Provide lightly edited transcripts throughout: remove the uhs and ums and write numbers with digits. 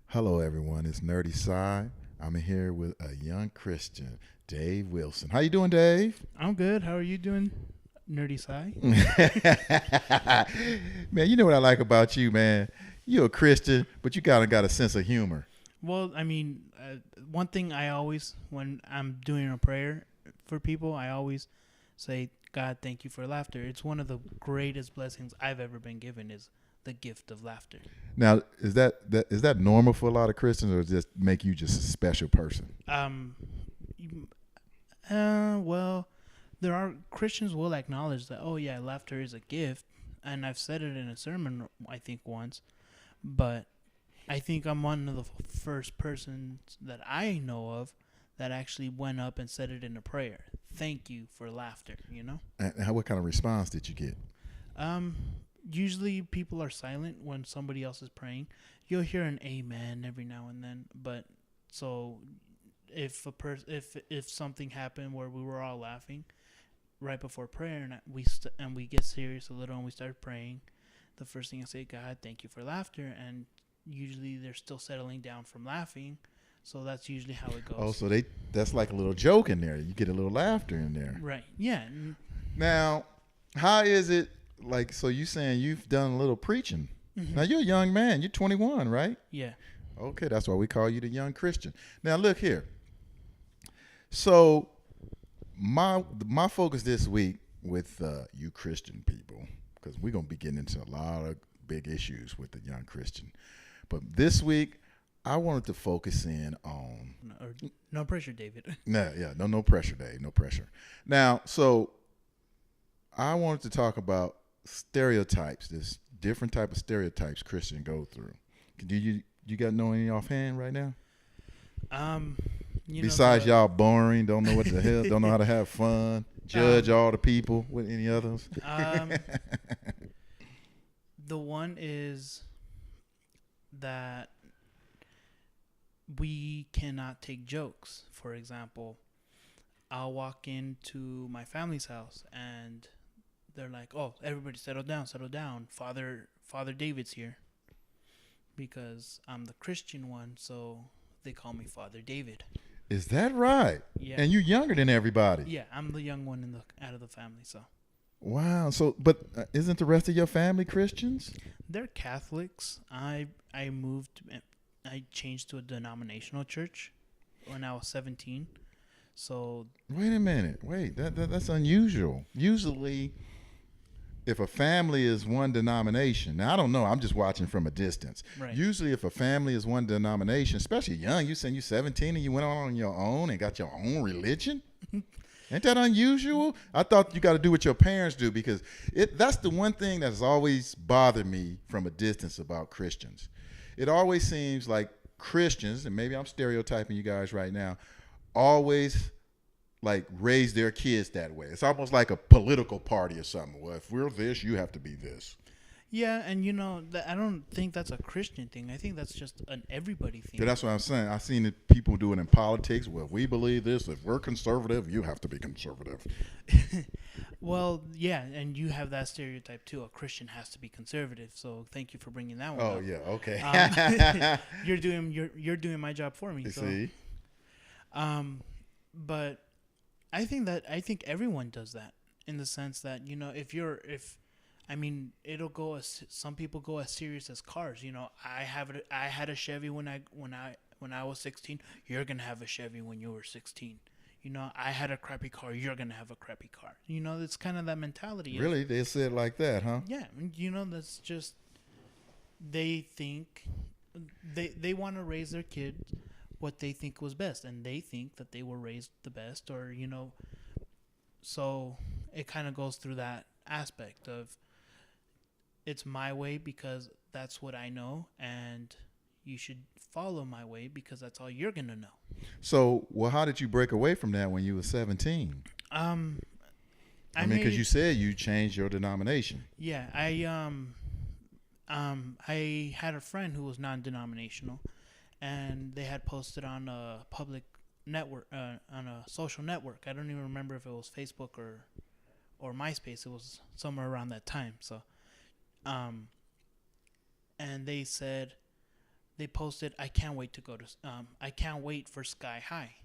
Hello, everyone. It's Nerdy Sci. I'm here with a young Christian, Dave Wilson. How you doing, Dave? I'm good. How are you doing, Nerdy Sci? Man, you know what I like about you, man. You're a Christian, but you kind of got a sense of humor. Well, one thing I always, when I'm doing a prayer for people, I always say, God, thank you for laughter. It's one of the greatest blessings I've ever been given is the gift of laughter. Now, is that normal for a lot of Christians, or does it just make you just a special person? Um, you- well, there are Christians will acknowledge that, oh yeah, laughter is a gift. And I've said it in a sermon, I think once, but I think I'm one of the first persons that I know of that actually went up and said it in a prayer. Thank you for laughter, you know? And what kind of response did you get? Um, Usually people are silent when somebody else is praying. You'll hear an amen every now and then, but so if something happened where we were all laughing right before prayer and we get serious a little and we start praying, the first thing I say, God, thank you for laughter, and usually they're still settling down from laughing, so that's usually how it Oh, goes. so that's like a little joke in there. You get a little laughter in there. Right? Yeah. Now, how is it like? So you saying you've done a little preaching? Now you're a young man. You're 21, right? Yeah. Okay, that's why we call you the young Christian. Now look here. So my focus this week with you Christian people, because we're gonna be getting into a lot of big issues with the young Christian. But this week, I wanted to focus in on No pressure, David. no pressure, Dave, no pressure. Now, so I wanted to talk about stereotypes, this different type of stereotypes Christians go through. Do you got know any offhand right now? Um, Besides y'all boring, don't know what the hell, don't know how to have fun, judge all the people with any others. The one is that we cannot take jokes. For example, I'll walk into my family's house and they're like, "Oh, everybody settle down, settle down. Father David's here." Because I'm the Christian one, so they call me Father David. Is that right? Yeah. And you younger than everybody. Yeah, I'm the young one out of the family, so Wow. So, but isn't the rest of your family Christians? they're Catholics. I moved, I changed to a denominational church when I was 17. So Wait a minute. Wait, that's unusual. Usually, if a family is one denomination, now I don't know, I'm just watching from a distance. right. Usually, if a family is one denomination, especially young, you saying you're 17 and you went on your own and got your own religion? Ain't that unusual? I thought you got to do what your parents do, because that's the one thing that's always bothered me from a distance about Christians. It always seems like Christians, and maybe I'm stereotyping you guys right now, always like raise their kids that way. It's almost like a political party or something. Well, if we're this, you have to be this. Yeah, and I don't think that's a Christian thing. I think that's just an everybody thing. Yeah, that's what I'm saying. I've seen people do it in politics. Well, if we believe this. If we're conservative, you have to be conservative. Well, yeah, and you have that stereotype too. A Christian has to be conservative. So thank you for bringing that one Oh up. yeah, okay. You're doing my job for me. You So. see? But I think everyone does that in the sense that some people go as serious as cars. I had a Chevy when I was 16. You're gonna have a Chevy when you were 16. I had a crappy car. You're gonna have a crappy car. It's kind of that mentality. Really, they say it like that, huh? Yeah, that's just they think they want to raise their kids what they think was best, and they think that they were raised the best, or so it kind of goes through that aspect of it's my way because that's what I know, and you should follow my way because that's all you're gonna know. So, well, how did you break away from that when you were 17? I mean, because you said you changed your denomination. Yeah, I had a friend who was non-denominational, and they had posted on a public network, on a social network. I don't even remember if it was Facebook or MySpace. It was somewhere around that time. So, and they said they posted, I can't wait to go to, I can't wait for Sky High.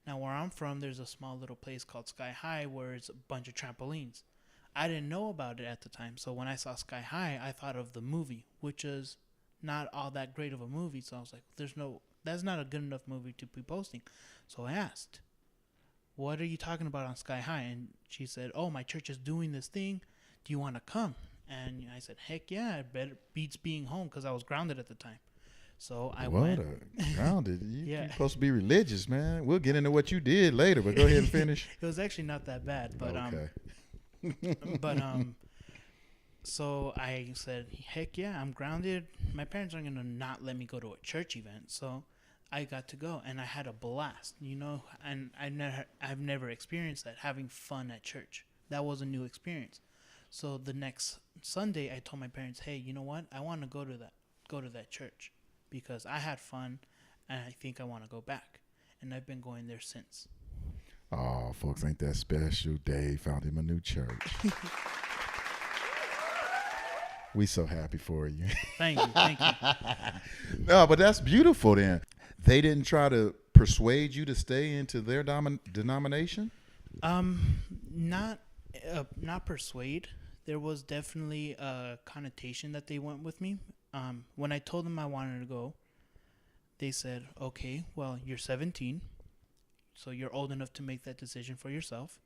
Now, where I'm from, there's a small little place called Sky High where it's a bunch of trampolines. I didn't know about it at the time, so when I saw Sky High, I thought of the movie, which is not all that great of a movie. So I was like, that's not a good enough movie to be posting. So I asked, what are you talking about on Sky High? And she said, oh, my church is doing this thing. Do you want to come? And I said, heck yeah, it better beats being home, because I was grounded at the time. So I went. Grounded? You're supposed to be religious, man. We'll get into what you did later, but go ahead and finish. It was actually not that bad, but okay. So I said, heck yeah, I'm grounded. My parents aren't gonna not let me go to a church event, so I got to go, and I had a blast, and I've never experienced that, having fun at church. That was a new experience. So the next Sunday, I told my parents, hey, you know what? I want to go to that church, because I had fun, and I think I want to go back. And I've been going there since. Oh, folks, ain't that special? Dave found him a new church. We so happy for you. Thank you. No, but that's beautiful then. They didn't try to persuade you to stay into their denomination? Not persuade. There was definitely a connotation that they went with me. When I told them I wanted to go, they said, okay, well, you're 17, so you're old enough to make that decision for yourself.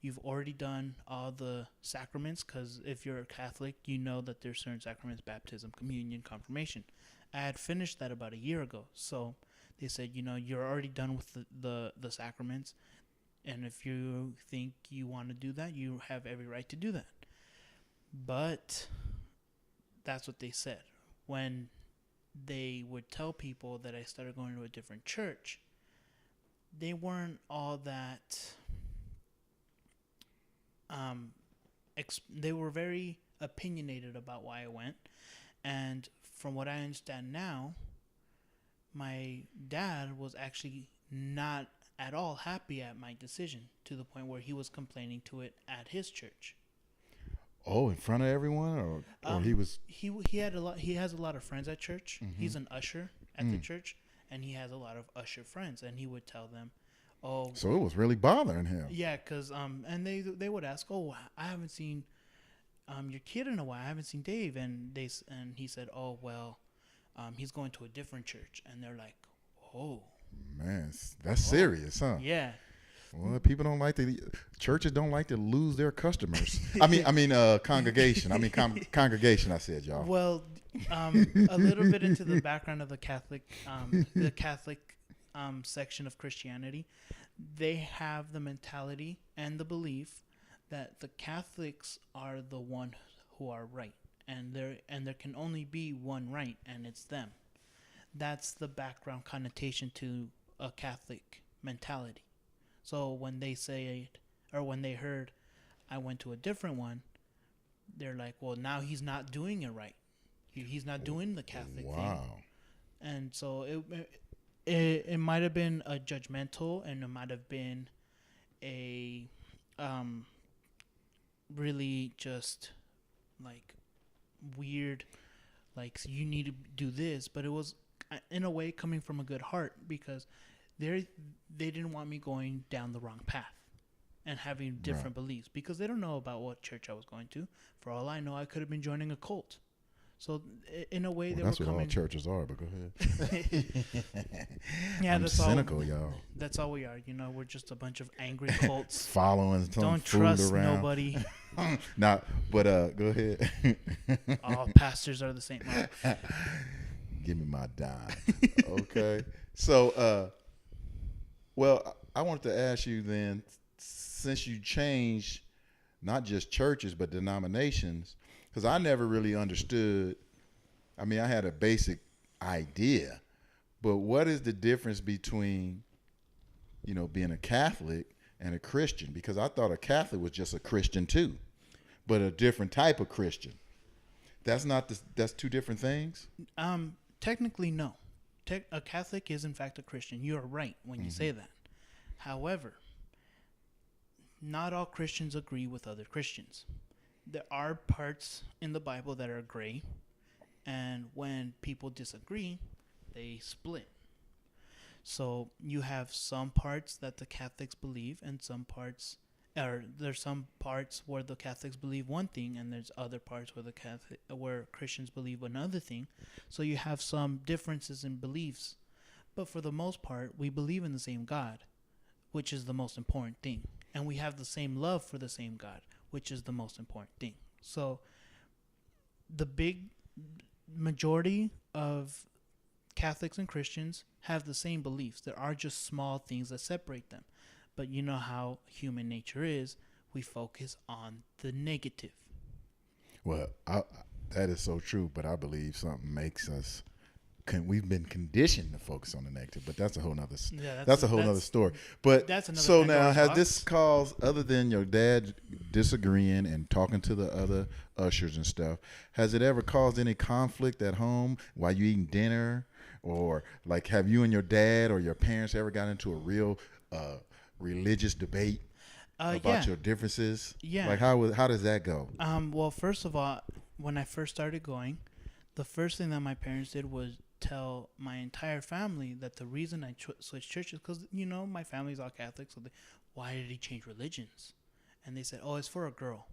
You've already done all the sacraments, because if you're a Catholic, you know that there's certain sacraments: baptism, communion, confirmation. I had finished that about a year ago. So they said, you're already done with the sacraments, and if you think you want to do that, you have every right to do that. But that's what they said. When they would tell people that I started going to a different church, they weren't all that... they were very opinionated about why I went. And from what I understand now, my dad was actually not at all happy at my decision, to the point where he was complaining to it at his church. Oh, in front of everyone, or he was... He has a lot of friends at church. Mm-hmm. He's an usher at the church, and he has a lot of usher friends, and he would tell them, oh, so it was really bothering him. Yeah, because and they would ask, oh, I haven't seen your kid in a while. I haven't seen Dave, and he said, oh, well, he's going to a different church, and they're like, oh, man, that's serious, huh? Yeah. Well, people don't like churches don't like to lose their customers. I mean, congregation. Congregation. I said, y'all. Well, a little bit into the background of the Catholic section of Christianity, they have the mentality and the belief that the Catholics are the one who are right, and there can only be one right, and it's them. That's the background connotation to a Catholic mentality. So when they say it, or when they heard I went to a different one, they're like, well, now he's not doing it right. He's not doing the Catholic thing. Wow. And so it might have been a judgmental, and it might have been a really just like weird, like, you need to do this, but it was in a way coming from a good heart, because they didn't want me going down the wrong path and having different beliefs, because they don't know about what church I was going to. For all I know, I could have been joining a cult. So in a way, they were coming. That's what all churches are. But go ahead. Yeah, I'm cynical, y'all. That's all we are. We're just a bunch of angry cults following some don't food trust around. Nobody. Nah, but go ahead. All pastors are the same. Give me my dime. Okay. So, well, I wanted to ask you then, since you changed not just churches but denominations, because I never really understood. I mean, I had a basic idea, but what is the difference between, being a Catholic and a Christian? Because I thought a Catholic was just a Christian too, but a different type of Christian. That's two different things? Technically, no. A Catholic is in fact a Christian. You are right when you say that. However, not all Christians agree with other Christians. There are parts in the Bible that are gray, and when people disagree, they split. So you have some parts that the Catholics believe, and some parts, or there's some parts where the Catholics believe one thing, and there's other parts where where Christians believe another thing. So you have some differences in beliefs, but for the most part, we believe in the same God, which is the most important thing, and we have the same love for the same God, which is the most important thing. So the big majority of Catholics and Christians have the same beliefs. There are just small things that separate them. But you know how human nature is. We focus on the negative. Well, that is so true, but I believe something makes us. We've been conditioned to focus on the negative, but that's a whole nother. That's a whole nother story. But that's another so now, Pandora's has box. this caused, other than your dad disagreeing and talking to the other ushers and stuff, has it ever caused any conflict at home while you eating dinner, or like have you and your dad or your parents ever got into a real religious debate about your differences? Yeah. Like how does that go? Well, first of all, when I first started going, the first thing that my parents did was tell my entire family that the reason I switched churches, because my family's all Catholic, so why did he change religions? And they said, oh, it's for a girl.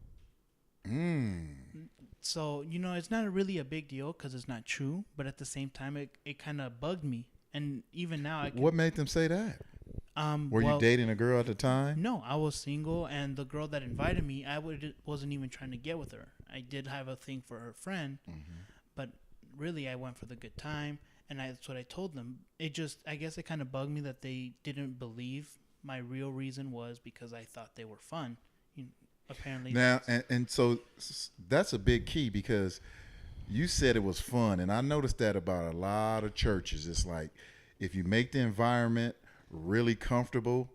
So it's not really a big deal because it's not true, but at the same time it kind of bugged me, and even now what made them say that? Were you dating a girl at the time? No, I was single, and the girl that invited me, wasn't even trying to get with her. I did have a thing for her friend, but really I went for the good time, and that's what I told them. I guess it kind of bugged me that they didn't believe my real reason was because I thought they were fun. Apparently. Now, and so that's a big key, because you said it was fun, and I noticed that about a lot of churches. It's like if you make the environment really comfortable,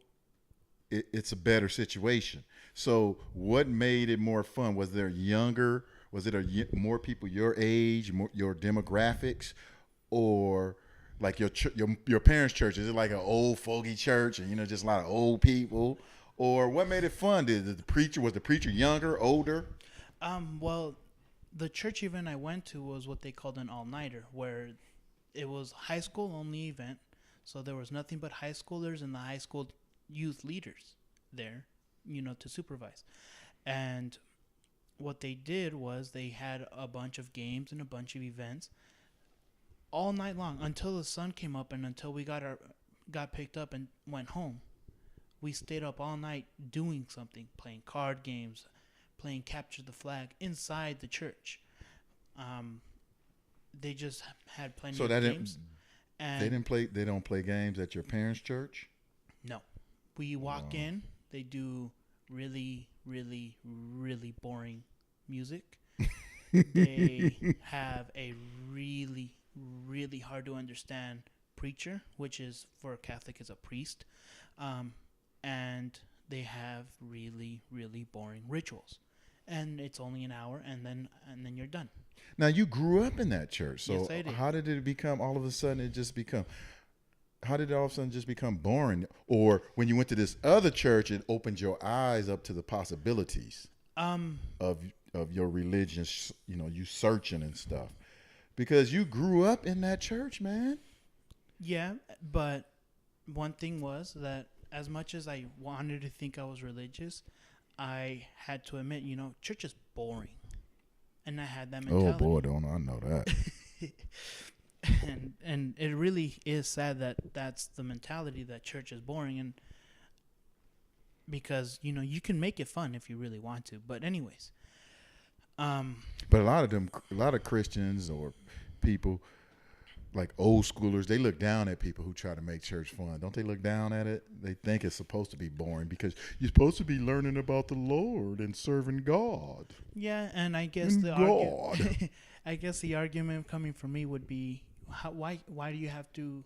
it's a better situation. So what made it more fun? Was there younger? Was it more people your age, your demographics, or like your parents' church? Is it like an old fogey church, and just a lot of old people? Or what made it fun? Was the preacher younger, older? Well, the church event I went to was what they called an all-nighter, where it was high school only event. So there was nothing but high schoolers and the high school youth leaders there, to supervise. And what they did was they had a bunch of games and a bunch of events all night long until the sun came up and until we got picked up and went home. We stayed up all night doing something, playing card games, playing capture the flag inside the church. They just had plenty of games. They don't play games at your parents' church? No. We walk in, they do really, really, really boring music. They have a really, really hard to understand preacher, which is for a Catholic is a priest. And they have really, really boring rituals. And it's only an hour, and then you're done. Now, you grew up in that church, so yes, I did. How did it become all of a sudden just become boring? Or when you went to this other church, it opened your eyes up to the possibilities of your religion, you searching and stuff. Because you grew up in that church, man. Yeah, but one thing was that as much as I wanted to think I was religious, I had to admit, church is boring. And I had that mentality. Oh, boy, don't I know that. and it really is sad that that's the mentality, that church is boring. And because, you can make it fun if you really want to. But anyways. But a lot of Christians or people, like old schoolers, they look down at people who try to make church fun. Don't they look down at it? They think it's supposed to be boring because you're supposed to be learning about the Lord and serving God. Yeah, and I guess I guess the argument coming from me would be, why do you have to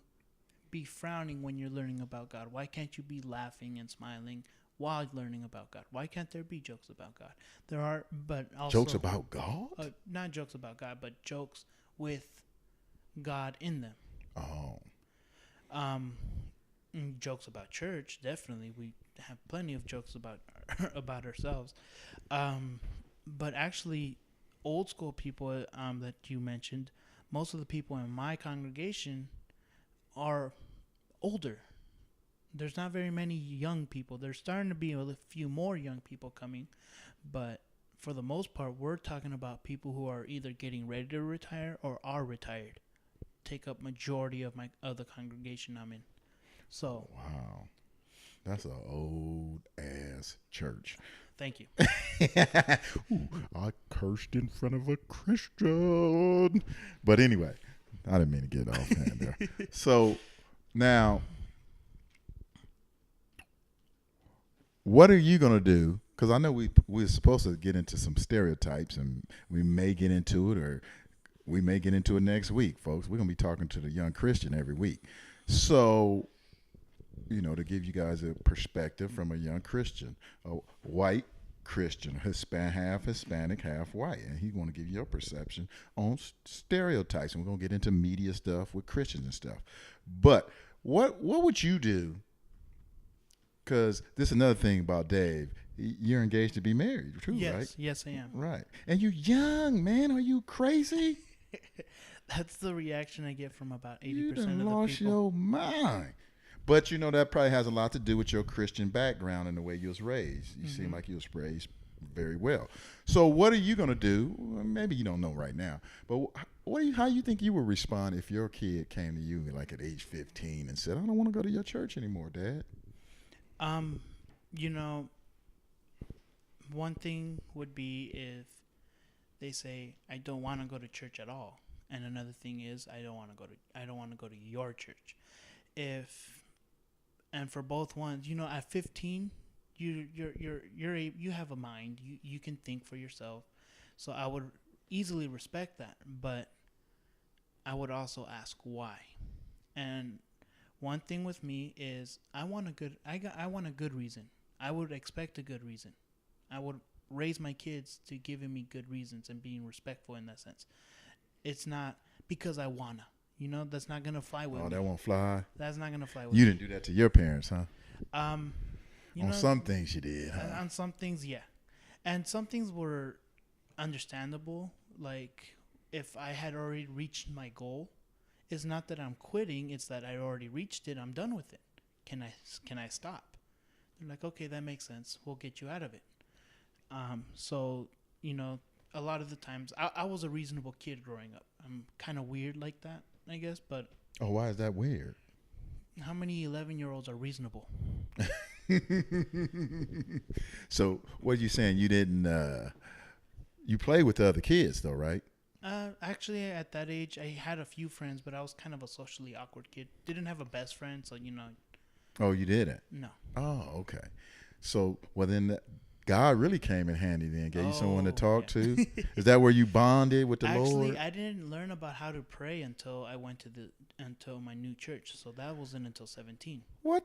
be frowning when you're learning about God? Why can't you be laughing and smiling while learning about God? Why can't there be jokes about God? There are, but also jokes about God? Not jokes about God, but jokes with God in them. Jokes about church, definitely. We have plenty of jokes about ourselves. But actually, old school people that you mentioned, most of the people in my congregation are older. There's not very many young people. There's starting to be a few more young people coming, but for the most part, we're talking about people who are either getting ready to retire or are retired. Take up majority of the congregation I'm in. So Wow. That's an old ass church. thank you. Ooh, I cursed in front of a Christian. But anyway, I didn't mean to get off hand there. So now, what are you going to do? Because I know we're supposed to get into some stereotypes, and we may get into it, or we may get into it next week, folks. We're going to be talking to the young Christian every week. So, to give you guys a perspective from a young Christian, a white Christian, half Hispanic, half white, and he's going to give you your perception on stereotypes. And we're going to get into media stuff with Christians and stuff. But what would you do? Because this is another thing about Dave. You're engaged to be married, too, right? Yes, I am. Right. And you're young, man. Are you crazy? That's the reaction I get from about 80% You of the done people. lost your mind. But, that probably has a lot to do with your Christian background and the way you was raised. You seem like you was raised very well. So what are you going to do? Well, maybe you don't know right now. But how you think you would respond if your kid came to you like at age 15 and said, I don't want to go to your church anymore, Dad? One thing would be if they say, I don't want to go to church at all. And another thing is, I don't want to go to your church. And for both ones, at 15, you have a mind. You can think for yourself. So I would easily respect that, but I would also ask why. And one thing with me is I want a good reason. I would expect a good reason. I would raise my kids to giving me good reasons and being respectful in that sense. It's not because I wanna. That's not gonna fly with me. Oh, that won't fly? That's not gonna fly with me. You didn't do that to your parents, huh? On some things you did, huh? On some things, yeah. And some things were understandable. Like, if I had already reached my goal, it's not that I'm quitting, it's that I already reached it, I'm done with it. Can I stop? They're like, okay, that makes sense. We'll get you out of it. So, a lot of the times, I was a reasonable kid growing up. I'm kind of weird like that, I guess, but... Oh, why is that weird? How many 11-year-olds are reasonable? So, what are you saying? You didn't... you play with the other kids, though, right? Actually, at that age, I had a few friends, but I was kind of a socially awkward kid. Didn't have a best friend, so, Oh, you didn't? No. Oh, okay. So, well, then God really came in handy then, gave you someone to talk to. Is that where you bonded with the Lord? Actually, I didn't learn about how to pray until I went until my new church. So that wasn't until 17. What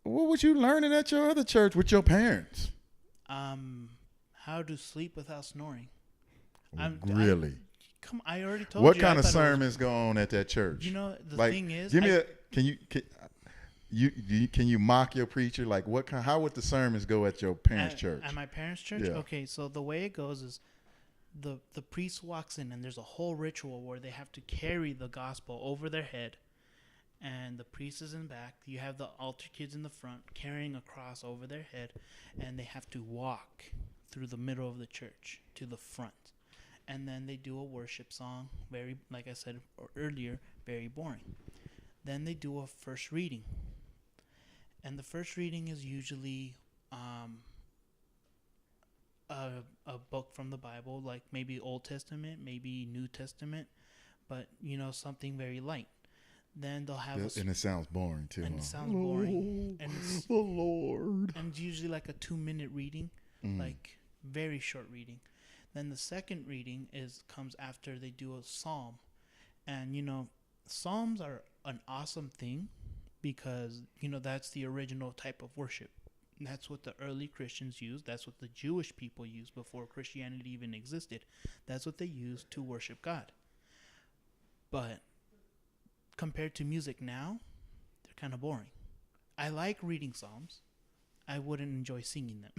was you learning at your other church with your parents? How to sleep without snoring. Really? I already told you. What kind of sermons go on at that church? The thing is, can you mock your preacher? Like how would the sermons go at your parents' church? At my parents' church? Yeah. Okay, so the way it goes is the priest walks in and there's a whole ritual where they have to carry the gospel over their head, and the priest is in back. You have the altar kids in the front carrying a cross over their head, and they have to walk through the middle of the church to the front. And then they do a worship song, very, like I said earlier, very boring. Then they do a first reading. And the first reading is usually a book from the Bible, like maybe Old Testament, maybe New Testament, but, something very light. Then they'll have and it sounds boring, too. And it sounds boring. And it's, the Lord. And it's usually like a 2-minute reading, like very short reading. Then the second reading comes after they do a psalm. And, psalms are an awesome thing because, that's the original type of worship. That's what the early Christians used. That's what the Jewish people used before Christianity even existed. That's what they used to worship God. But compared to music now, they're kind of boring. I like reading psalms. I wouldn't enjoy singing them.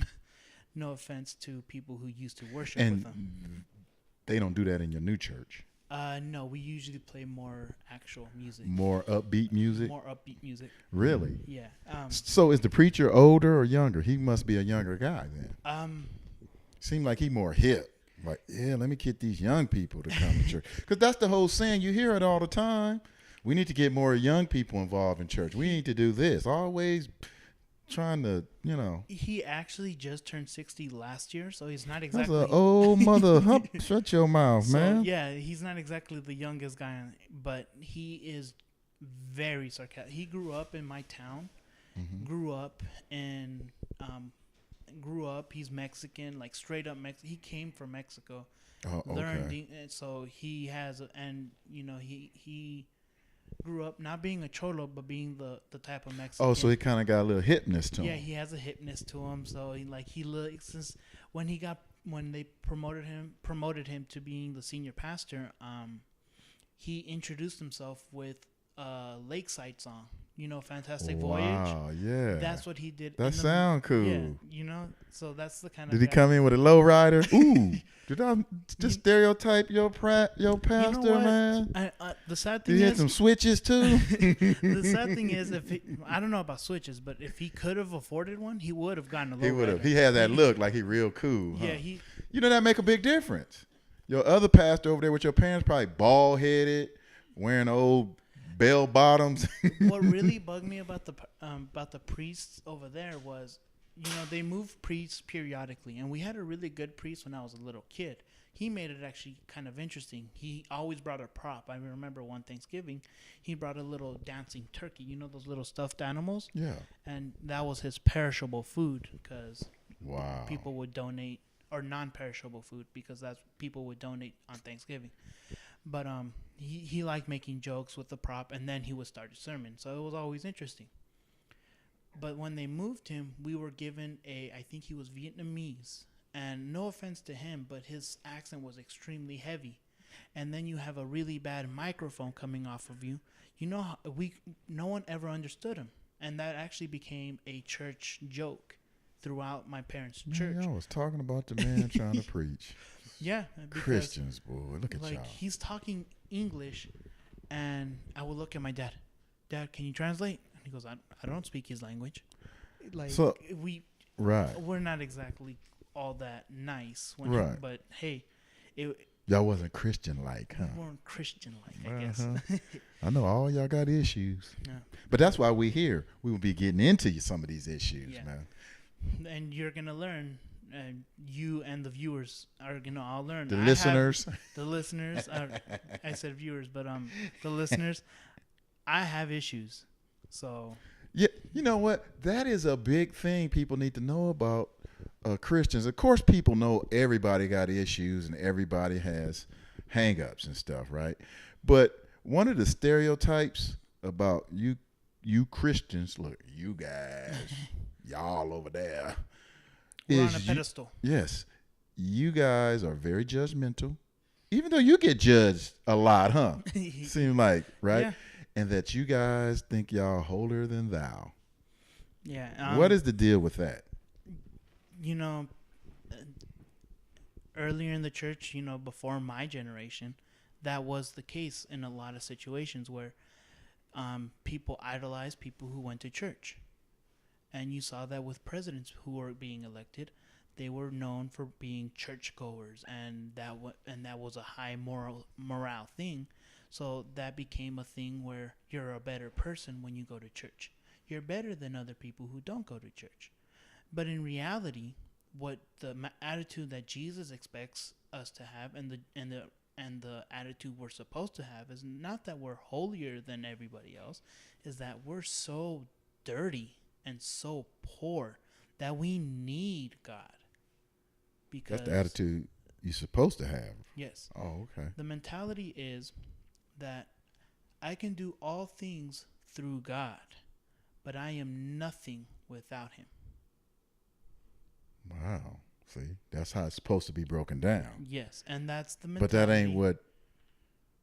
No offense to people who used to worship with them. They don't do that in your new church. No, we usually play more actual music, More upbeat music? more upbeat music. Really? Yeah. So is the preacher older or younger? He must be a younger guy then. Um, Seemed like he more hip. Like, yeah, let me get these young people to come to church. Because that's the whole saying. You hear it all the time. We need to get more young people involved in church. We need to do this. Always trying to, he actually just turned 60 last year, so he's not That's exactly. an old mother. Hump, shut your mouth, So, man. yeah, he's not exactly the youngest guy, but he is very sarcastic. He grew up in my town. Grew up in he's Mexican, like straight up Mexican. He came from Mexico. Oh, okay. And so he has, and he grew up not being a cholo, but being the type of Mexican. Oh, so he kind of got a little hipness to him. Yeah, he has a hipness to him. So he looks, since when they promoted him to being the senior pastor, he introduced himself with a Lakeside song. Fantastic Voyage. Wow, yeah. That's what he did. That sound cool. Yeah, so that's the kind of. Did he guy. come in with a low rider? Ooh, did I just stereotype your pastor, man? The sad Did thing he is, hit some switches too? the sad thing is, I don't know about switches, but if he could have afforded one, he would have gotten a low He would have. rider. He had that look like he real cool. Huh? Yeah, that make a big difference. Your other pastor over there with your parents probably bald headed, wearing old bell bottoms. What really bugged me about the priests over there was, they moved priests periodically, and we had a really good priest when I was a little kid. He made it actually kind of interesting. He always brought a prop. I remember one Thanksgiving, he brought a little dancing turkey. Those little stuffed animals. Yeah. And that was his perishable food, because wow, people would donate, or non-perishable food, because that's people would donate on Thanksgiving. But he liked making jokes with the prop, and then he would start a sermon. So it was always interesting. But when they moved him, we were given I think he was Vietnamese. And no offense to him, but his accent was extremely heavy. And then you have a really bad microphone coming off of you. No one ever understood him. And that actually became a church joke throughout my parents' church. I was talking about the man trying to preach. Yeah. Christians, boy, look at y'all. He's talking English, and I would look at my dad. Dad, can you translate? And he goes, I don't speak his language. We're not exactly all that nice. Right. But hey, y'all wasn't Christian-like, huh? We weren't Christian-like, I guess. I know all y'all got issues. Yeah. But that's why we here. We will be getting into some of these issues, man. And you're going to learn. You and the viewers are gonna all learn. The listeners. I said viewers, but the listeners. I have issues, so. Yeah, you know what? That is a big thing people need to know about Christians. Of course, people know everybody got issues and everybody has hang-ups and stuff, right? But one of the stereotypes about you Christians, look, you guys, y'all over there. We're on a pedestal. Yes. You guys are very judgmental. Even though you get judged a lot, huh? Seems like, right? Yeah. And that you guys think y'all holier than thou. Yeah. What is the deal with that? Earlier in the church, before my generation, that was the case in a lot of situations where people idolized people who went to church. And you saw that with presidents who were being elected. They were known for being churchgoers, and that was a high morale thing. So that became a thing where you're a better person when you go to church. You're better than other people who don't go to church. But in reality, what the attitude that Jesus expects us to have, and the attitude we're supposed to have, is not that we're holier than everybody else, is that we're so dirty and so poor that we need God. Because that's the attitude you're supposed to have. Yes. Oh, okay. The mentality is that I can do all things through God, but I am nothing without him. Wow. See, that's how it's supposed to be broken down. Yes, and that's the mentality. But that ain't what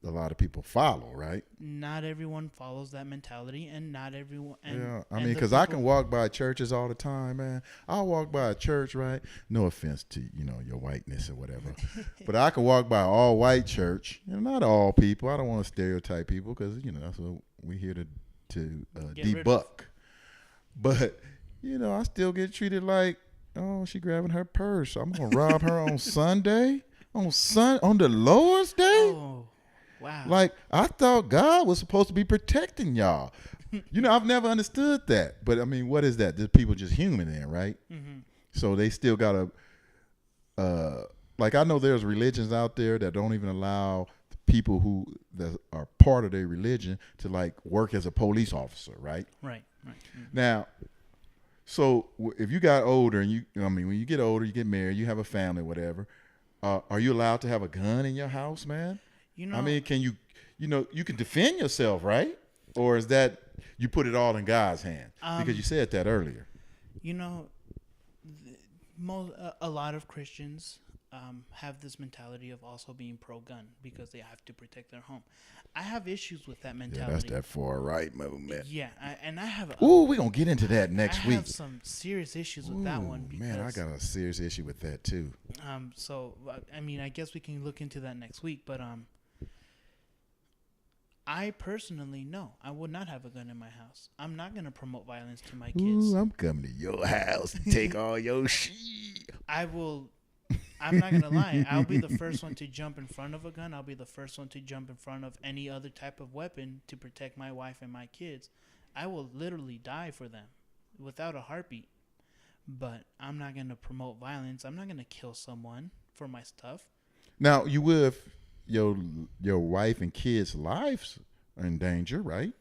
a lot of people follow, right? Not everyone follows that mentality, and not everyone. And, Yeah, I and mean, the because I people- can walk by churches all the time, man. I'll walk by a church, right? No offense to, your whiteness or whatever. But I can walk by an all-white church, and not all people. I don't want to stereotype people because, that's what we're here to Get rid of. debunk. But, I still get treated like, oh, she grabbing her purse. I'm going to rob her on Sunday? On the Lord's Day? Oh, wow. Like, I thought God was supposed to be protecting y'all. I've never understood that. But, I mean, what is that? The people just human then, right? Mm-hmm. So they still got to, like, I know there's religions out there that don't even allow people that are part of their religion to, like, work as a police officer, right? Right. Mm-hmm. Now, so if you got older and when you get older, you get married, you have a family, whatever, are you allowed to have a gun in your house, man? I mean, can you can defend yourself, right? Or is that you put it all in God's hand? Because you said that earlier. A lot of Christians have this mentality of also being pro-gun because they have to protect their home. I have issues with that mentality. Yeah, that's that far right movement. Yeah, I have. Ooh, we're gonna get into that next week. I have some serious issues with that one. Because, man, I got a serious issue with that too. So I mean, I guess we can look into that next week. But I personally, no, I would not have a gun in my house. I'm not gonna promote violence to my kids. Ooh, I'm coming to your house to take all your shit. I will. I'm not gonna lie. I'll be the first one to jump in front of a gun. I'll be the first one to jump in front of any other type of weapon to protect my wife and my kids. I will literally die for them without a heartbeat. But I'm not gonna promote violence. I'm not gonna kill someone for my stuff. Now, you would if your wife and kids' lives are in danger, right?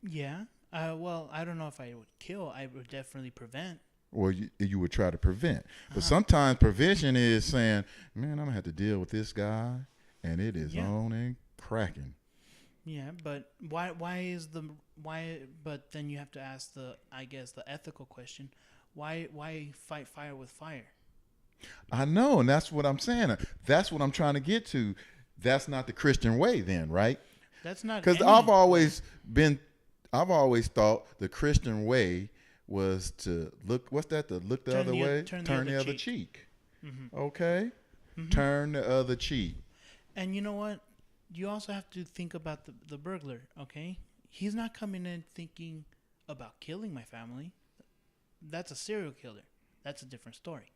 Yeah. Well, I don't know if I would kill. I would definitely prevent. Or you would try to prevent. But sometimes prevention is saying, man, I'm going to have to deal with this guy, and it is on and cracking. Yeah, but why but then you have to ask the ethical question, why fight fire with fire? I know, and that's what I'm saying. That's what I'm trying to get to. That's not the Christian way then, right? That's not. Because I've always thought the Christian way was to look. What's that? To look the other way. Turn the other cheek. Mm-hmm. Okay. Mm-hmm. Turn the other cheek. And you know what? You also have to think about the burglar. Okay, he's not coming in thinking about killing my family. That's a serial killer. That's a different story.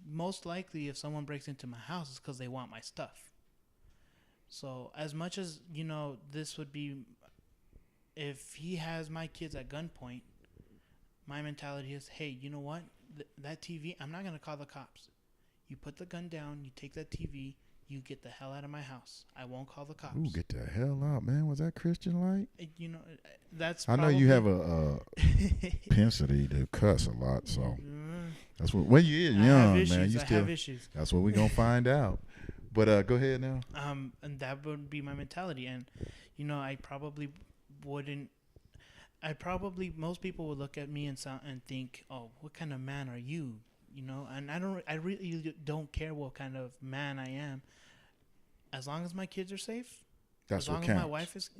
Most likely, if someone breaks into my house, it's because they want my stuff. So as much as this would be. If he has my kids at gunpoint, my mentality is, hey, you know what? That TV, I'm not going to call the cops. You put the gun down, you take that TV, you get the hell out of my house. I won't call the cops. Ooh, get the hell out, man. Was that Christian like? That's I know you have a propensity to cuss a lot, so that's what. When you're young, man, you still have issues. That's what we're gonna find out. But go ahead now. And that would be my mentality, and I probably wouldn't. Most people would look at me and think, oh, what kind of man are you? And I really don't care what kind of man I am. As long as my kids are safe, that's what counts. As long as my wife is,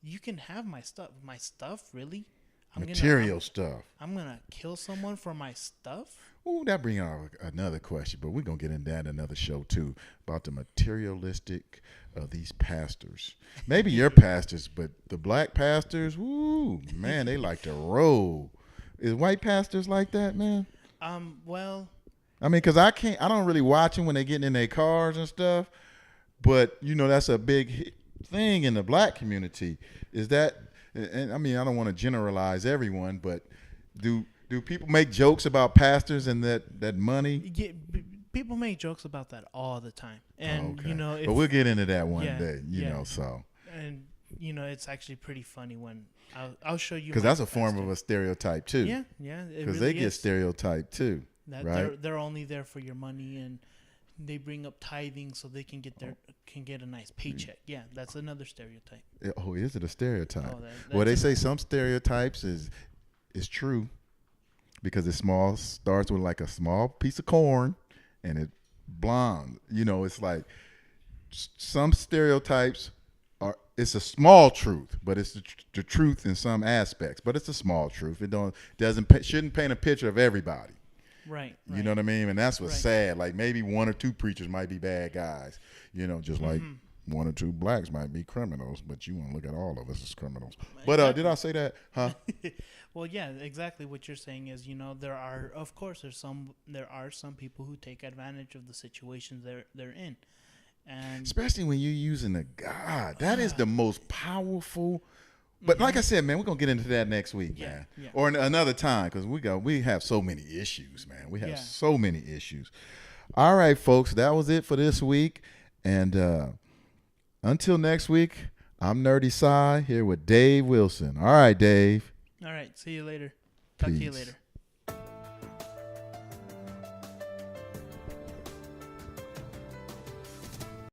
you can have my stuff. My stuff, really? Material stuff. I'm gonna kill someone for my stuff? Ooh, that brings out another question, but we're gonna get into that in another show too, about the materialistic of these pastors. Maybe your pastors, but the black pastors, woo, man, they like to roll. Is white pastors like that, man? Well, I mean, because I don't really watch them when they getting in their cars and stuff, but that's a big thing in the black community. Is that, and I mean, I don't want to generalize everyone, but do people make jokes about pastors and that money? Yeah, people make jokes about that all the time, and okay. But we'll get into that one day, So, and it's actually pretty funny when I'll show you, because that's a form of a stereotype too. Yeah, because really they get stereotyped too. Right? They're only there for your money, and they bring up tithing so they can get a nice paycheck. Yeah, that's another stereotype. Oh, is it a stereotype? Well, they say some stereotypes is true, because it starts with like a small piece of corn, and it blonde. It's like some stereotypes are. It's a small truth, but it's the truth in some aspects. But it's a small truth. It shouldn't paint a picture of everybody. Right. You know what I mean? And that's what's Right. sad. Like maybe one or two preachers might be bad guys. You know, just like one or two blacks might be criminals. But you want to look at all of us as criminals. But did I say that? Huh? Well, yeah, exactly what you're saying is, there are, of course, there are some people who take advantage of the situations they're in, and Especially when you're using the God. That is the most powerful. But like I said, man, we're gonna get into that next week, man, or another time, because we have so many issues, man. We have so many issues. All right, folks, that was it for this week, and until next week, I'm Nerdy Cy here with Dave Wilson. All right, Dave. all right, see you later. Talk to you Peace. later.